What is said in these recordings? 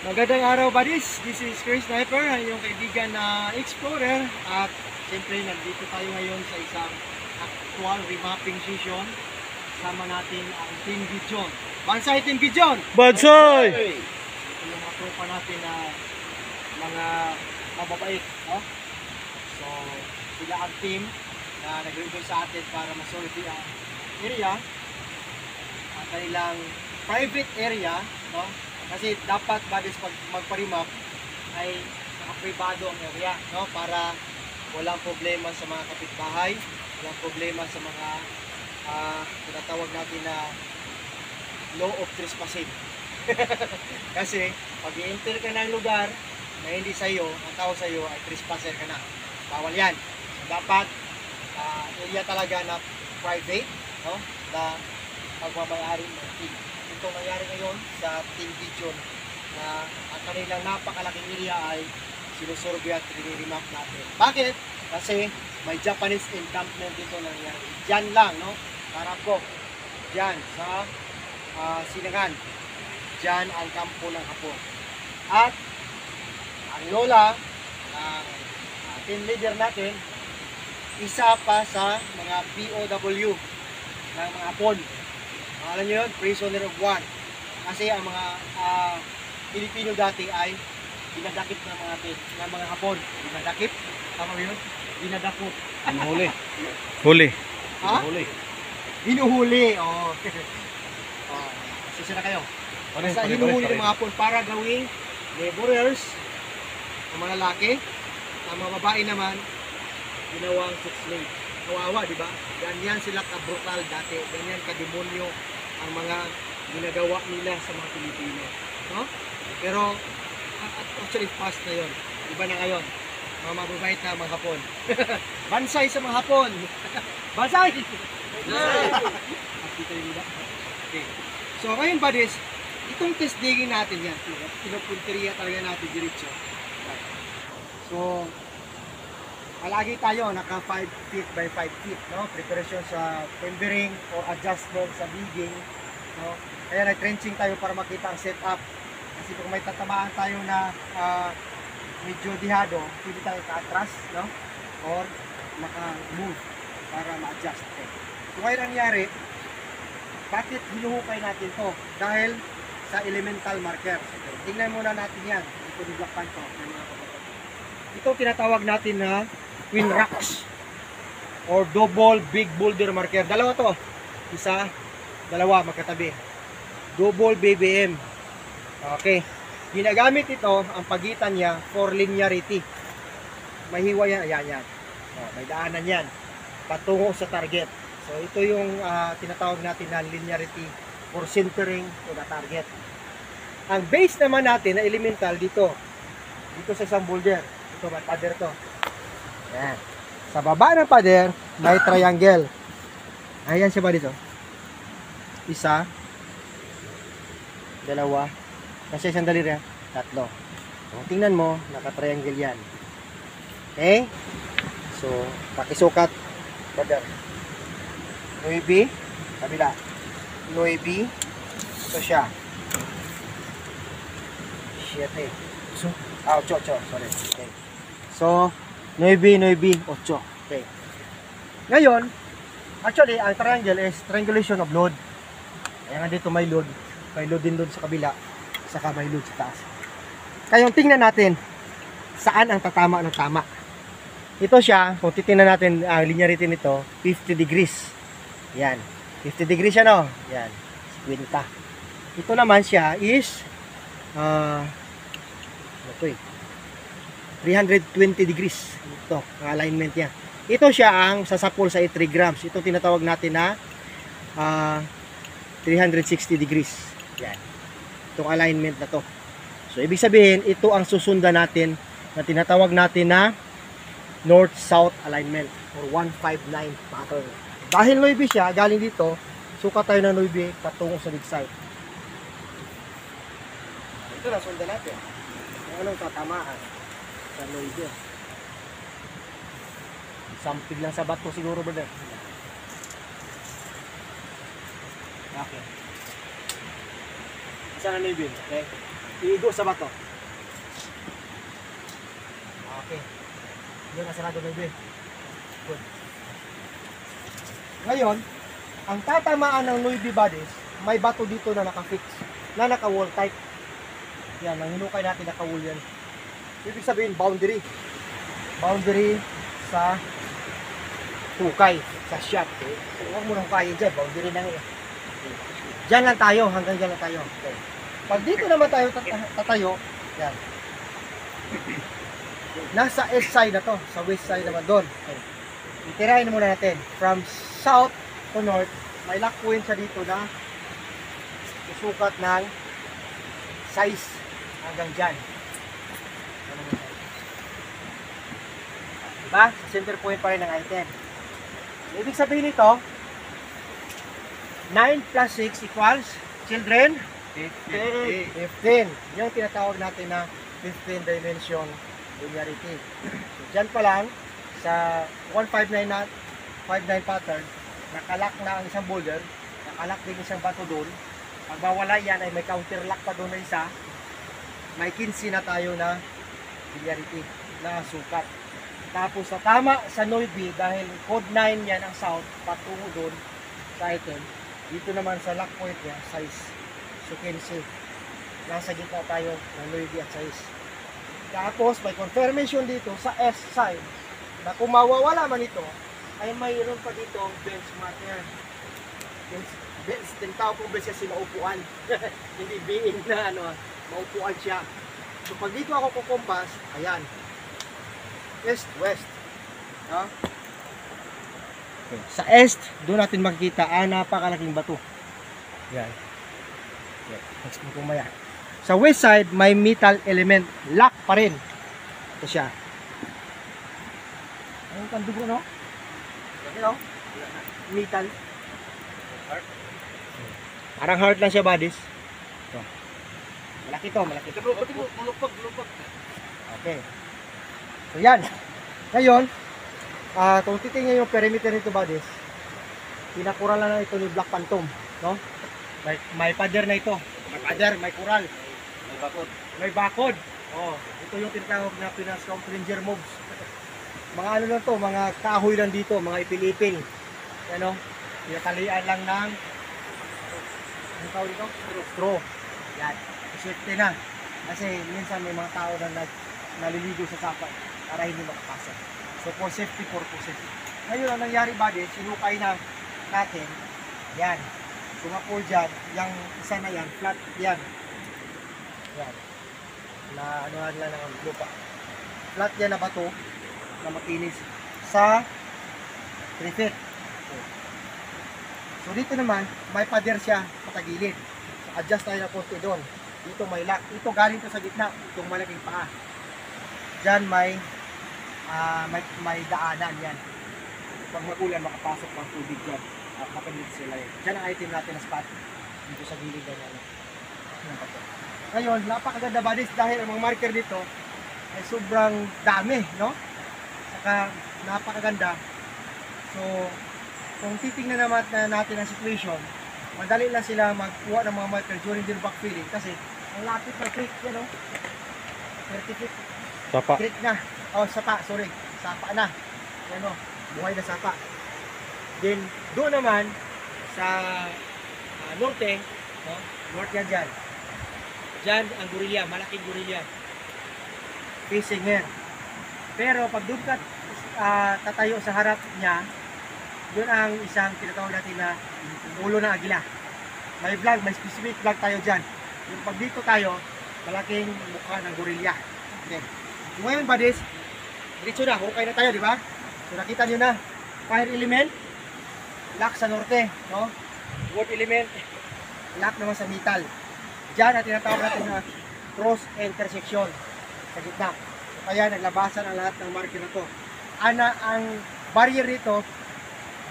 Magandang araw, buddies. This is Chris Sniper, ang inyong kaibigan na explorer. At siyempre, nandito tayo ngayon sa isang actual remapping session. Kasama natin ang Team Gijon. Bansay Team Gijon! Bansay! Ito yung mga tropa natin na mga mababait. No? So, sila ang team na nag-review sa atin para masorti ang area. Ang kanilang private area. No? Kasi dapat buddies pag magpa-remap ay nakapribado ang area, no? Para walang problema sa mga kapitbahay, walang problema sa mga tinatawag natin na law of trespassing. Kasi pag i-enter ka ng lugar na hindi sa iyo, ang tao sa iyo ay trespasser ka na. Bawal yan. So, dapat area talaga na private, no? Na pagmamayari ng team. Ito nangyari ngayon sa Team Gijon na ang kanilang napakalaking area ay sinusurvey at riniremap natin. Bakit? Kasi may Japanese encampment dito nangyari. Diyan lang, no? Tarako. Diyan sa Sinangan. Diyan ang kampo ng Hapon. At ang lola ng team leader natin, isa pa sa mga POW ng mga Hapon. Alam nyo yun, prisoner of war. Kasi ang mga Pilipino dati ay dinadakip ng mga Hapon. Dinadakip? Tama ba yun? Dinadakot. Huli. Huli. Ha? Huli. Hinuhuli. Oh. Sisira kayo. Basta hinuhuli ng mga Hapon para gawing laborers, ang mga lalaki, ang mga babae naman, ginawang sex slave. Kawawa, di ba? Ganyan sila ka-brutal dati. Ganyan ka-demonyo ang mga ginagawa nila sa mga Pilipino. No? Pero, actually, past na yun. Iba na ngayon. Mga mababait na mga Hapon. Bansay sa mga Hapon! Bansay! Okay. So, ngayon, buddies, itong test digging natin yan. Pinupunteriya talaga natin diretso. So, palagi tayo naka 5 feet by 5 feet, no? Preparation sa timbering or adjustment sa digging, no? Kaya nag-trenching tayo para makita ang setup. Kasi kung may tatamaan tayo na medyo dihado, pwede tayo ka-atras, no? Or naka-move para ma-adjust. Okay. So ngayon nangyari, bakit hinuhukay natin to? Dahil sa elemental marker. Okay. Tingnan muna natin yan. Ito di black pan to. Ito tinatawag natin na Twin Rocks or double big boulder marker. Dalawa to. Isa, dalawa magkatabi. Double BBM. Okay. Ginagamit ito, ang pagitan niya for linearity. Mahiwa yan. Ayan, yan. May daanan yan. Patungo sa target. So, ito yung tinatawag natin na linearity for centering to the target. Ang base naman natin na elemental dito. Dito sa isang boulder. Ito, may pader to. Yan. Sa baba ng pader, may triangle. Ayan siya ba dito? Isa, dalawa, kasi sandali rin, tatlo. So, tingnan mo, naka-triangle yan. Okay? So, pakisukat, pader. 9, kabila. 9, ito siya. 7. So, 8, sorry. Okay. So, 9, 8. Okay. Ngayon, actually, ang triangle is triangulation of load. Kaya nga dito may load. May load din doon sa kabila. Saka may load sa taas. Kaya tingnan natin saan ang tatama ng tama. Ito siya, kung titingnan natin ang linearity nito, 50 degrees. Yan. 50 degrees siya, no? Yan. 50. Ito naman siya is 320 degrees. Ito, ang alignment niya. Ito siya ang sasapol sa 3 grams. Ito tinatawag natin na 360 degrees. Yan. Itong alignment na to. So, ibig sabihin, ito ang susundan natin na tinatawag natin na north-south alignment or 159 pattern. Dahil 9 siya, galing dito, sukat tayo ng 9 patungo sa dig site. Ito na, sundan natin. Yung anong tatamaan sa 9. Sampig lang sa bato siguro, brother. Okay. Isa na 9, okay? iigo sa bato. Okay. Yun ang sarado ng bibig. Good. Ngayon, ang tatamaan ng Nuibi bodies, may bato dito na naka-fix, na naka-wall type. Yan, ang hinukay natin naka-wall yan. Ibig sabihin, boundary. Boundary sa hukay, sa shot. So, huwag mo nang hukayin dyan, boundary na ngayon. Diyan lang tayo, hanggang dyan lang tayo. Okay. Pag dito naman tayo tatayo, yan. Nasa east side na to, sa west side naman doon. Okay. Itirahin muna natin. From south to north, may lock point siya dito na susukat ng size hanggang dyan. Diba? Sa center point pa rin ng item. Ibig sabihin nito, 9 plus 6 equals, children, 15. Yung tinatawag natin na 15 dimension linearity. So, dyan pa lang, sa 159 pattern, nakalock na ang isang boulder, nakalock din isang bato doon. Pag mawala yan ay may counter lock pa doon na isa, may 15 na tayo na linearity na sukat. Tapos sa tama sa Nuibi, dahil code 9 yan ang south, patungo doon sa item, dito naman sa lock point niya, size. So 15. Nasa gitna tayo ng Nuibi at size. Tapos may confirmation dito sa S side na kung mawawala man ito, ay mayroon pa dito ang bench marker. Bench, tinatawag kong bench kasi maupuan. Hindi being na maupuan siya. So pag dito ako kukumpas, ayan. East, west. No? Okay. Sa east, doon natin makikita napakalaking bato. Yan. Okay. Next mo kumaya. Sa west side, may metal element. Lock pa rin. Ito siya. Ang kandugo, no? Ito, metal. Parang heart lang siya, buddies. Ito. Malaki to, malaki. Mulupag. Okay. So, yan. Ngayon, kung titingnan yung perimeter nito, buddies, pinakural na ito ni Black Phantom, no? May pader na ito. May pader, may kural. May bakod. Oh, ito yung tinatawag na Pinas-Complinger moves. Mga ano lang to, mga kahoy lang dito, mga ipil-ipil. Ano? Pinatalian lang ng ano tawag dito? Straw. Yan. Safety na. Kasi minsan may mga tao na naliligo sa sapa para hindi makapasok. So for safety purposes. Ngayon ang nangyari buddy, sinukay na natin. Yan. Sumapol dyan. Yung isa na yan, flat yan. Yan. Na ano lang ng lupa. Flat yan na bato na makinis sa 3 feet. So dito naman, may pader siya patagilid. So adjust tayo na konti doon. Dito may lock. Ito galing to sa gitna. Itong malaking paa. Diyan may daanan yan. Pag magulan, makapasok ng tubig dyan. Mapinit sila yun. Diyan ang item natin na spot. Dito sa gilid na yan. Ngayon, napakaganda buddies dahil ang mga marker dito ay sobrang dami, no? Saka napakaganda. So, kung titingnan naman natin ang situation, madali lang sila magkuha ng mga marker during their backfilling kasi ang lapit na creek, yan, no? 30 feet. Sapa. Creek na. Oh, sapa, sorry. Sapa na. Yan, no? Buhay na sapa. Then, doon naman sa norte, no? North yan dyan. Dyan ang gorilla, malaking gorilla. Facing here. Pero pag doon ka tatayo sa harap niya, yun ang isang tinatawag natin na ulo ng agila. May vlog, may specific vlog tayo dyan. Yung pag dito tayo, malaking mukha ng gorilla. Okay. Ngayon buddies, diretso na, hukay na tayo, di ba? So nakita nyo na, fire element, lock sa norte, no? Wood element, lock naman sa metal. Diyan ang tinatawag natin na cross intersection sa gitna. So, kaya naglabasan ang lahat ng marker na to. Ang barrier nito,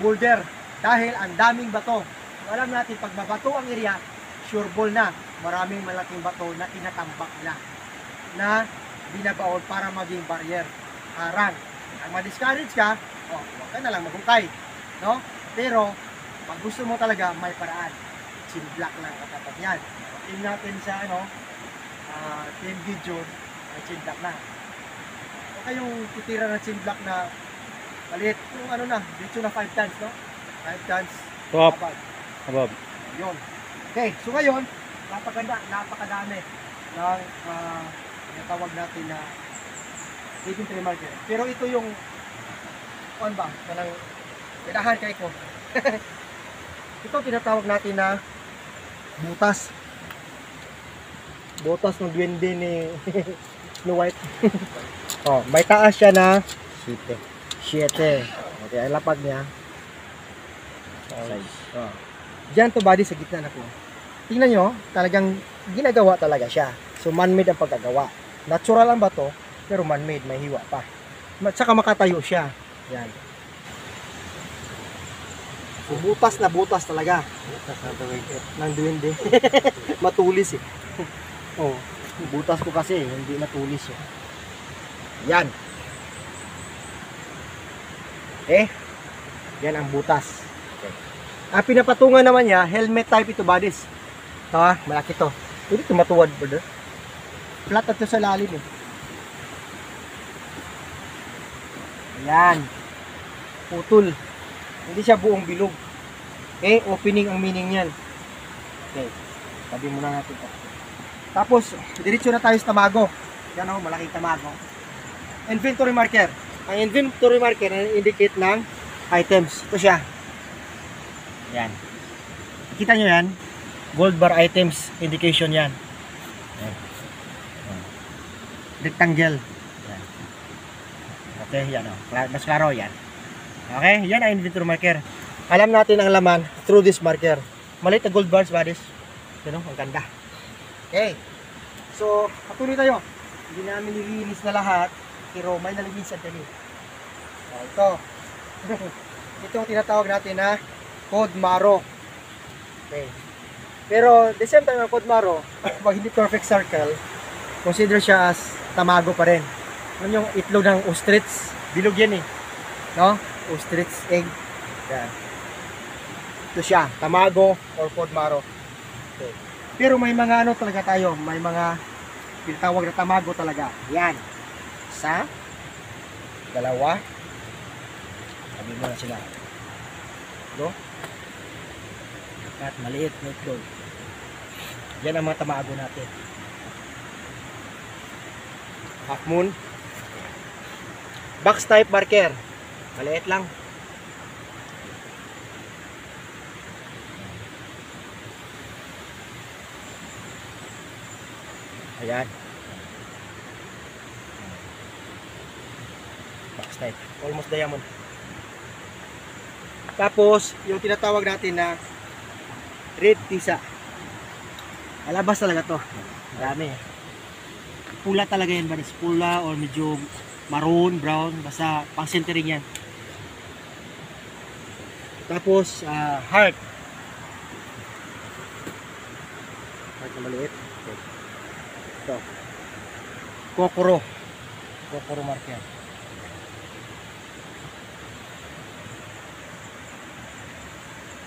boulder. Dahil ang daming bato. Alam natin, pag mabato ang area, sure ball na. Maraming malaking bato na tinatambak nila. Na binabaon para maging barrier. Harang. Ang ma-discourage ka, huwag ka na lang maghukay. No? Pero, pag gusto mo talaga, may paraan. Chin block lang katapat yan. Tingnan natin sa Team Video ay chain block na. Huwag kayong titira ng chain block na maliit. Yung ano na, dito na 5 tons, no? 5 tons. Top. Above. Above. Yun. Okay, so ngayon, napakadami ng tawag natin na leading trim marker. Pero ito yung ano ba? Walang ilahan kay ko. Ito tinatawag natin na butas. Butas ng duwende ni Snow White. Oh, may taas siya na 7. Okay, ang lapag niya. Oh. Diyan to body sa gitna na ko. Tingnan nyo, talagang ginagawa talaga siya. So man-made ang pagkagawa. Natural lang ba to? Pero man-made, may hiwa pa. Saka makatayo siya. Yan. So butas na butas talaga. Butas ng duwende. Matulis eh. Oh, butas ko kasi, hindi matulis eh. Yan. Yan ang butas. Okay. Ang pinapatungan naman niya, helmet type ito bodies. Ito ha, malaki to. Pwede ito matuwad, brother. Flat at ito sa lalim eh. Ayan. Putol. Hindi siya buong bilog. Okay, opening ang meaning niyan. Okay, tabi muna natin ito. Tapos, diretso na tayo sa tamago. Yan o, malaking tamago. Inventory marker. Ang inventory marker ay indicate ng items. Ito siya. Yan. Kita nyo yan? Gold bar items indication yan. Yan. Rectangle. Yan. Okay, yan o. Mas klaro yan. Okay, yan ang inventory marker. Alam natin ang laman through this marker. Maliit na gold bars, buddies. Yan o, ang ganda. Okay. So, patuloy tayo. Hindi namin nilinis na lahat. Pero may nalinisan kami. So, ito. Ito ang tinatawag natin na Code Maro. Okay. Pero, the same time ang Code Maro, pag hindi perfect circle, consider siya as tamago pa rin. Ano yung itlog ng ostrich? Bilog yan eh. No? Ostrich egg. Yan. Ito siya. Tamago or Code Maro. Okay. Pero may mga ano talaga tayo. May mga tinatawag na tamago talaga. Yan. Isa. Dalawa. Sabi mo na sila. No? At maliit na itlog. Yan ang mga tamago natin. Half moon. Box type marker. Maliit lang. Ayan. Box type. Almost diamond. Tapos, yung tinatawag natin na red tisa. Alabas talaga to. Dami. Pula talaga yan, baris. Pula or medyo maroon, brown. Basta pang centering yan. Tapos, heart. Heart na maliit. Okay. Ito. Kokoro. Kokoro marker.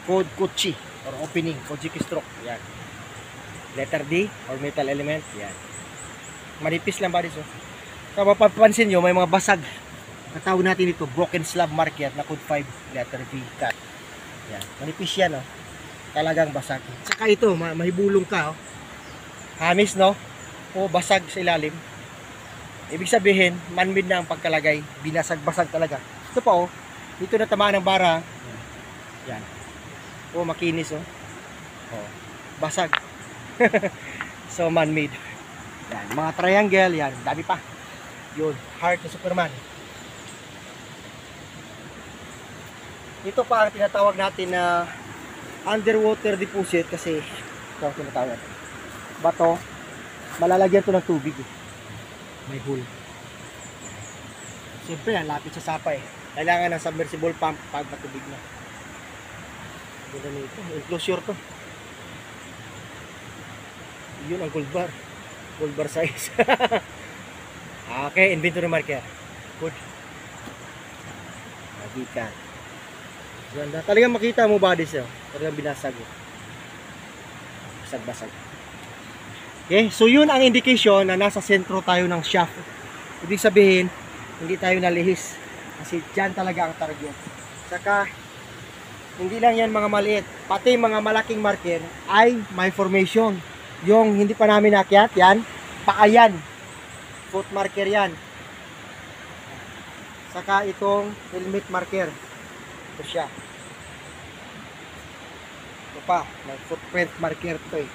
Code Kochi or opening. Kojiki stroke. Yan. Letter D or metal element. Yan. Manipis lang ba dito? So, mapapansin nyo, may mga basag. Natawag natin ito, broken slab marker na code 5, letter V, cut. Yan. Manipis yan, oh. Talagang basag. Saka ito, mahibulong ka, oh. Hamis, no? O basag sa ilalim. Ibig sabihin, man-made na ang pagkalagay. Binasag-basag talaga. Ito pa, oh. Dito na tamaan ng bara. Yan. O, makinis, oh. Oh. Basag. So, man-made. Yan. Mga triangle, yan. Dami pa. Yun. Heart na Superman. Ito pa ang tinatawag natin na underwater deposit kasi ito ang tinatawag. Bato. Malalagyan to ng tubig. Eh. May hole. Siyempre yan, lapit sa sapa eh. Kailangan ng submersible pump pag matubig na. Ganda nito. Enclosure to. Yun ang gold bar. Gold bar size. Okay, inventory marker. Good. Magikan. Ganda. Talagang makita mo bodies yun. Talagang binasag. Basag-basag. Okay? So yun ang indication na nasa sentro tayo ng shaft. Ibig sabihin, hindi tayo nalihis. Kasi dyan talaga ang target. Saka, hindi lang yan mga maliit. Pati mga malaking marker ay may formation. Yung hindi pa namin nakyat, yan, paayan. Foot marker yan. Saka itong helmet marker. Ito siya. Ito pa, may footprint marker ito eh.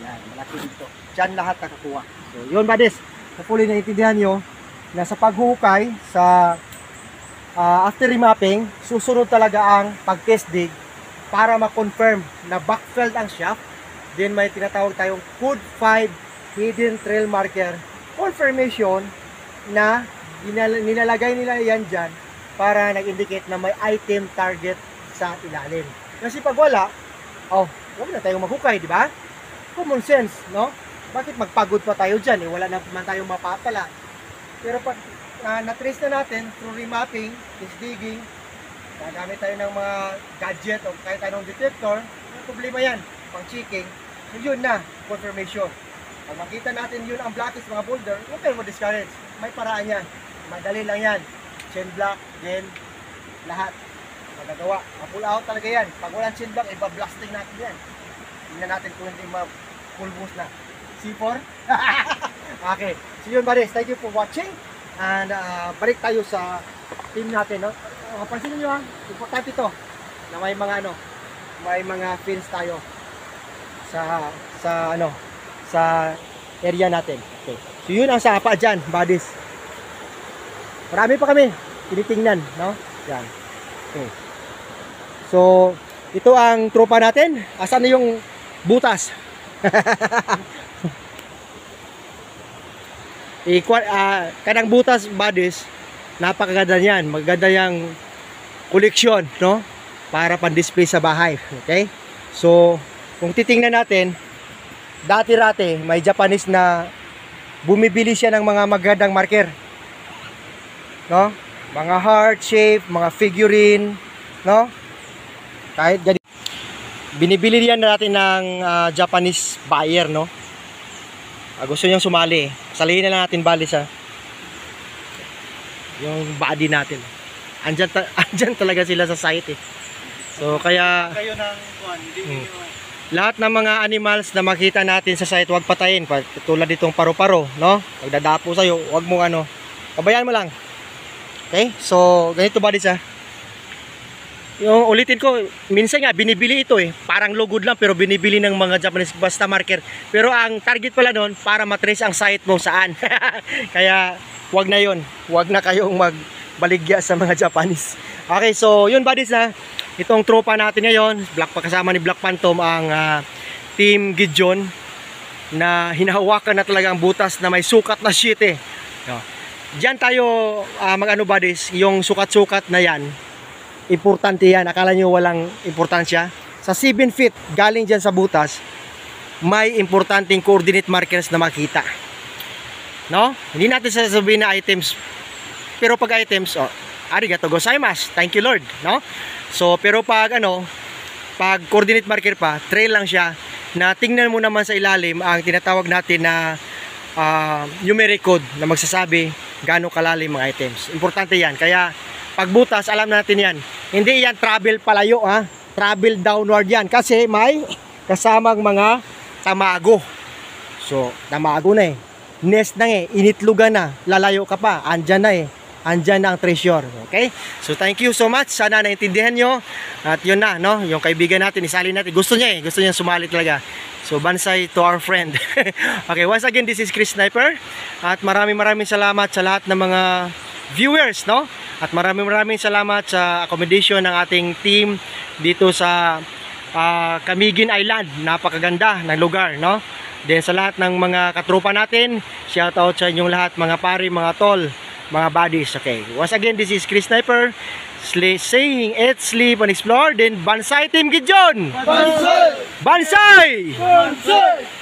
Yan, malaki dito. Diyan lahat nakakuha. So, yun buddies. Hopefully naiintindihan nyo na sa paghukay, sa after remapping, susunod talaga ang pag-test dig para ma-confirm na backfilled ang shaft. Then may tinatawag tayong code 5 hidden trail marker confirmation na nilalagay nila yan dyan para nag-indicate na may item target sa ilalim. Kasi pag wala, huwag na tayong maghukay, di ba? Common sense, no? Bakit magpagod pa tayo dyan? Wala na man tayong mapapala. Pero pag na-trace na natin through remapping, test digging, gagamit tayo ng mga gadget o kahit anong detector, may problema yan, pang checking. So yun na, confirmation. Pag makita natin yun ang blackest mga boulder, huwag kayo mo-discourage. May paraan yan. Madali lang yan. Chain block, then lahat. Magagawa. Ma-pull out talaga yan. Pag walang chain block, iba-blasting natin yan. Tingnan natin kung hindi ma-full boost na. C4? Okay. So yun buddies, thank you for watching. And balik tayo sa team natin. No? Pansinin nyo ha, importante ito na may mga may mga fins tayo sa area natin. Okay. So yun ang sapa dyan, buddies. Marami pa kami tinitingnan, no? Yan. Okay. So, ito ang tropa natin. Asan na yung butas? Kanang butas, buddies, napakaganda niyan. Maganda yung koleksyon, no? Para pan-display sa bahay. Okay? So, kung titingnan natin, dati-rate, may Japanese na bumibili siya ng mga magandang marker. No? Mga heart shape, mga figurine, no? Kahit ganito. Binibili yan natin ng Japanese buyer, no? Gusto niyang sumali. Salihin na lang natin bali sa yung body natin. Andyan talaga sila sa site eh. So kaya kayo ng lahat ng mga animals na makita natin sa site, huwag patayin. Tulad ditong paru-paro, no? Pagdadapo sa'yo, huwag mong pabayaan mo lang. Okay? So, ganito ba sa yung ulitin ko, minsan nga binibili ito eh. Parang lugod lang pero binibili ng mga Japanese basta marker. Pero ang target pala noon para matrace ang site mo saan. Kaya wag na yon. Wag na kayong magbaligya sa mga Japanese. Okay, so yun buddies na. Itong tropa natin ngayon, kasama ni Black Phantom ang Team Gideon na hinahawakan na talaga ang butas na may sukat na sheet eh. Diyan tayo buddies, yung sukat-sukat na yan. Importante yan. Akala nyo walang importansya? Sa 7 feet, galing dyan sa butas, may importanteng coordinate markers na makita. No? Hindi natin sasabihin na items. Pero pag items, arigato gozaimasu. Thank you Lord. No? So, pero pag pag coordinate marker pa, trail lang siya, na tingnan mo naman sa ilalim ang tinatawag natin na numeric code na magsasabi gaano kalalim mga items. Importante yan. Kaya pagbutas, alam natin yan. Hindi yan travel palayo ha. Travel downward yan. Kasi may kasamang mga tamago. So, tamago na eh. Nest na eh. Initlugan na. Lalayo ka pa. Andyan na eh. Andyan na ang treasure. Okay? So, thank you so much. Sana naintindihan nyo. At yun na, no? Yung kaibigan natin, isali natin. Gusto niya eh. Gusto niya sumali talaga. So, bansay to our friend. Okay, once again, this is Chris Sniper. At maraming salamat sa lahat ng mga viewers, no? At maraming salamat sa accommodation ng ating team dito sa Camiguin Island. Napakaganda ng lugar, no? Then sa lahat ng mga katropa natin, shout out sa inyong lahat, mga pari, mga tol, mga buddies. Okay, once again, this is Chris Sniper saying eat, sleep, and explore. Then Bansay Team Gideon! Bansay! Bansay! Bansay!